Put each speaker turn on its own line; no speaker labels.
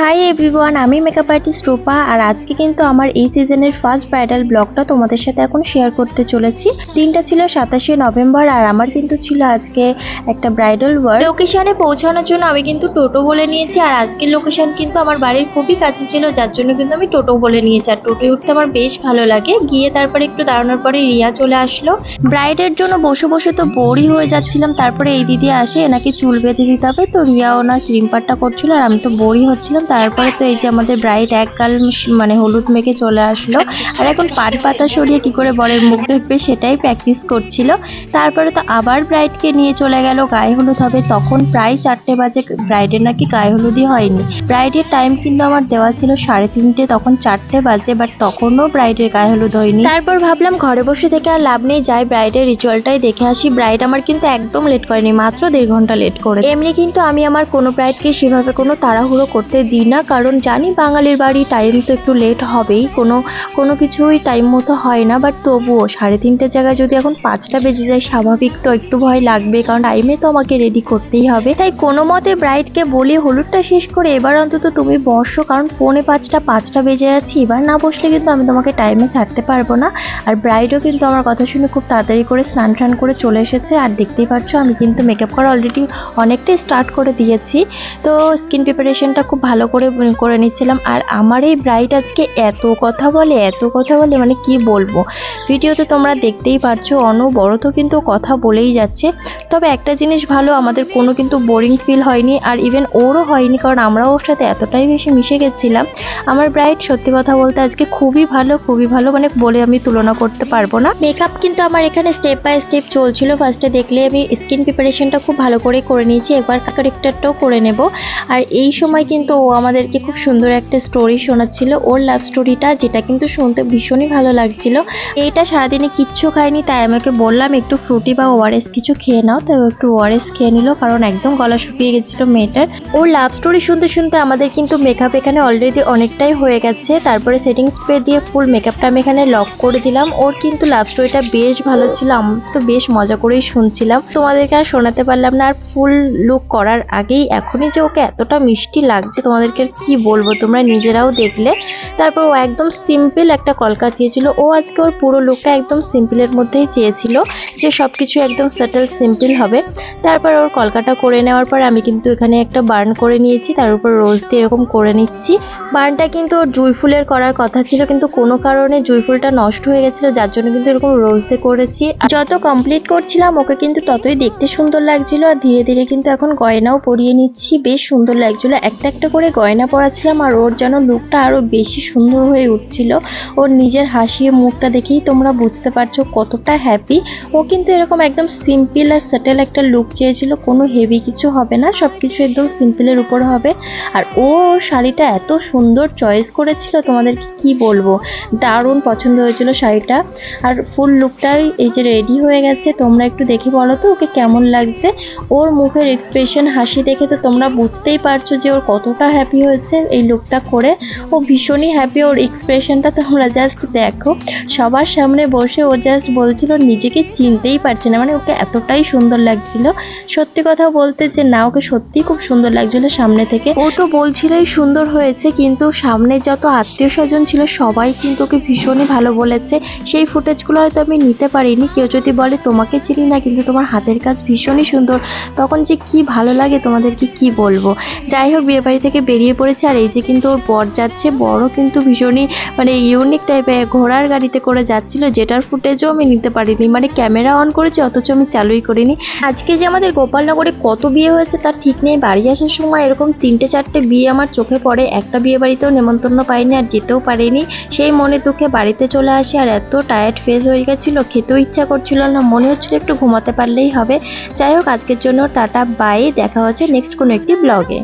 Hi everyone, আমি makeup artist রূপা। আর আজকে কিন্তু আমার এই সিজনের ফার্স্ট ব্রাইডাল ব্লগটা তোমাদের সাথে এখন শেয়ার করতে চলেছি। দিনটা ছিল 27শে নভেম্বর আর আমার কিন্তু ছিল আজকে একটা ব্রাইডাল ওয়ার্ক। লোকেশনে পৌঁছানোর জন্য আমি কিন্তু টোটো বলে নিয়েছি। আর আজকের লোকেশন কিন্তু আমার বাড়ির খুবই কাছে ছিল, যার জন্য কিন্তু আমি টোটো বলে নিয়েছি। আর টোটোয় উঠতে আমার বেশ ভালো লাগে। গিয়ে তারপরে একটু দাঁড়ানোর পরে রিয়া চলে আসলো। ব্রাইডের জন্য বসে বসে তো বোরই হয়ে যাচ্ছিলাম। তারপরে এই দিদি আসে, এনাকে চুল বেঁধে দিতে হবে, তো রিয়া ওনার ক্রিম পাটটা করছিল আর আমি তো বোরই হচ্ছিলাম। তারপরে তো এই যে আমাদের ব্রাইড এক গাল মানে হলুদ মেখে চলে আসলো। আর এখন পাট পাতা সরিয়ে কি করে বরের মুখ দেখবে সেটাই প্র্যাকটিস করছিল। তারপরে তো আবার ব্রাইডকে নিয়ে চলে গেল গায়ে হলুদ হবে। তখন প্রায় 4টে বাজে, ব্রাইডের নাকি গায়ে হলুদই হয়নি। ব্রাইডের টাইম কিন্তু আমার দেওয়া ছিল 3:30, তখন 4টে বাজে, বাট তখনও ব্রাইডের গায়ে হলুদ হয়নি। তারপর ভাবলাম ঘরে বসে থেকে আর লাভ নেই, যাই ব্রাইডের রিচুয়ালটাই দেখে আসি। ব্রাইড আমার কিন্তু একদম লেট করেনি, মাত্র 1.5 ঘন্টা লেট করে। এমনি কিন্তু আমি আমার কোনো ব্রাইডকে সেভাবে কোনো তাড়াহুড়ো করতে দিই না, কারণ জানি বাঙালির বাড়ি টাইম তো একটু লেট হবেই, কোনো কিছুই টাইম মতো হয় না। বাট তবুও 3:30 জায়গায় যদি এখন 5টা বেজে যায়, স্বাভাবিক তো একটু ভয় লাগবে, কারণ টাইমে তো আমাকে রেডি করতেই হবে। তাই কোনো মতে ব্রাইডকে বলি হলুদটা শেষ করে এবার অন্তত তুমি বসো, কারণ 4:45 বেজে যাচ্ছি, এবার না বসলে কিন্তু আমি তোমাকে টাইমে ছাড়তে পারবো না। আর ব্রাইডও কিন্তু আমার কথা শুনে খুব তাড়াতাড়ি করে স্নান টান করে চলে এসেছে। আর দেখতেই পাচ্ছ আমি কিন্তু মেকআপ করা অলরেডি অনেকটাই স্টার্ট করে দিয়েছি। তো স্কিন প্রিপারেশনটা খুব ভালো করে নিচ্ছিলাম। আর আমার এই ব্রাইড আজকে এত কথা বলে মানে কি বলবো, ভিডিওতে তোমরা দেখতেই পাচ্ছ অনবরত কিন্তু কথা বলেই যাচ্ছে। তবে একটা জিনিস ভালো, আমাদের কোনো কিন্তু বোরিং ফিল হয়নি, আর ইভেন ওরও হয়নি, কারণ আমরাও ওর সাথে এতটাই বেশি মিশে গেছিলাম। আমার ব্রাইড সত্যি কথা বলতে আজকে খুবই ভালো, মানে বলে আমি তুলনা করতে পারবো না। মেকআপ কিন্তু আমার এখানে স্টেপ বাই স্টেপ চলছিল। ফার্স্টে দেখলে আমি স্কিন প্রিপারেশনটা খুব ভালো করে নিয়েছি, একবার কারেক্টারটাও করে নেব। আর এই সময় কিন্তু ও আমাদেরকে খুব সুন্দর একটা স্টোরি শোনাচ্ছিল, ওর লাভ স্টোরিটা, যেটা কিন্তু শুনতে ভীষণই ভালো লাগছিল। এইটা সারাদিনে কিচ্ছু খায়নি, তাই আমাকে বললাম একটু ফ্রুটি বা ওআরএস কিছু খেয়ে নাও। তাই একটু ওআরএস খেয়ে নিল, কারণ একদম গলা শুকিয়ে গেছিল মেয়েটার। ওর লাভ স্টোরি শুনতে আমাদের কিন্তু মেকআপ এখানে অলরেডি অনেকটাই হয়ে গেছে। তারপরে সেটিং স্প্রে দিয়ে ফুল মেকআপটা আমি এখানে লক করে দিলাম। ওর কিন্তু লাভ স্টোরিটা বেশ ভালো ছিল, আমি তো বেশ মজা করেই শুনছিলাম। তোমাদেরকে আর শোনাতে পারলাম না। আর ফুল লুক করার আগেই এখনই যে ওকে এতটা মিষ্টি লাগছে তোমাদেরকে কি বলবো, তোমরা নিজেরাও দেখলে। তারপর ও একদম সিম্পল একটা কলকা চেয়েছিল। ও আজকে ওর পুরো লুকটা একদম সিম্পলের মধ্যেই চেয়েছিল, যে সব কিছু একদম সেটেল সিম্পল হবে। তারপর ওর কলকাটা করে নেওয়ার পর আমি কিন্তু এখানে একটা বার্ন করে নিয়েছি, তার উপর রোজ দিয়ে এরকম করে নিচ্ছি। বার্নটা কিন্তু ওর জুঁই ফুলের করার কথা ছিল, কিন্তু কোনো কারণে জুঁই ফুলটা নষ্ট হয়ে গেছিলো, যার জন্য কিন্তু এরকম রোজ দিয়ে করেছি। যত কমপ্লিট করছিলাম ওকে কিন্তু ততই দেখতে সুন্দর লাগছিল। আর ধীরে ধীরে কিন্তু এখন গয়নাও পরিয়ে নিচ্ছি, বেশ সুন্দর লাগছিল। একটা করে গয়না পরাছিলাম, আর ওর যেন লুকটা আরো বেশি সুন্দর হয়ে উঠছিল। ওর নিজের হাসি মুখটা দেখেই তোমরা বুঝতে পারছো কতটা হ্যাপি। ও কিন্তু এরকম একদম সিম্পল আর সেটেল একটা লুক চেয়েছিল, কোনো হেভি কিছু হবে না, সবকিছু একদম সিম্পলের উপর হবে। আর ও শাড়িটা এত সুন্দর চয়েস করেছিল, তোমাদেরকে কি বলবো, দারুণ পছন্দ হয়েছিল শাড়িটা। আর ফুল লুকটাই এই যে রেডি হয়ে গেছে, তোমরা একটু দেখে বলো তো ওকে কেমন লাগছে। ওর মুখের এক্সপ্রেশন, হাসি দেখে তো তোমরা বুঝতেই পারছো যে ওর কতটা হ্যাপি হয়েছে এই লুকটা করে। ও ভীষণই হ্যাপি, ওর এক্সপ্রেশনটা তোমরা জাস্ট দেখো। সবার সামনে বসে ও জাস্ট বলছিল নিজেকে চিনতেই পারছে না, মানে ওকে এতটাই সুন্দর লাগছিল। সত্যি কথা বলতে যে না, ওকে সত্যিই খুব সুন্দর লাগছিল সামনে থেকে। ও তো বলছিলই সুন্দর হয়েছে, কিন্তু সামনে যত আত্মীয় স্বজন ছিল সবাই কিন্তু ওকে ভীষণই ভালো বলেছে। সেই ফুটেজগুলো হয়তো আমি নিতে পারিনি। কেউ যদি বলে তোমাকে চিনি না কিন্তু তোমার হাতের কাজ ভীষণই সুন্দর, তখন যে কি ভালো লাগে তোমাদেরকে কি বলবো। যাই হোক, বিয়ে বাড়ি থেকে বেরিয়ে পড়েছে। আর এই যে কিন্তু ওর বর যাচ্ছে, বড় কিন্তু ভীষণই মানে ইউনিক টাইপের ঘোড়ার গাড়িতে করে যাচ্ছিল, যেটার ফুটেজও আমি নিতে পারিনি, মানে ক্যামেরা অন করেছি অথচ আমি চালুই করিনি। আজকে যে আমাদের গোপালনগরে কত বিয়ে হয়েছে তার ঠিক নেই। বাড়ি আসার সময় এরকম 3-4টে বিয়ে আমার চোখে পড়ে, একটা বিয়ে বাড়িতেও নেমন্তন্ন পাইনি আর যেতেও পারিনি। সেই মনে দুঃখে বাড়িতে চলে আসি। আর এত টায়ার্ড ফেস হয়ে গেছিলো, খেতেও ইচ্ছা করছিল না, মনে হচ্ছিল একটু ঘুমাতে পারলেই হবে। যাই হোক, আজকের জন্য টাটা বাই, দেখা হচ্ছে নেক্সট কোনো একটি ব্লগে।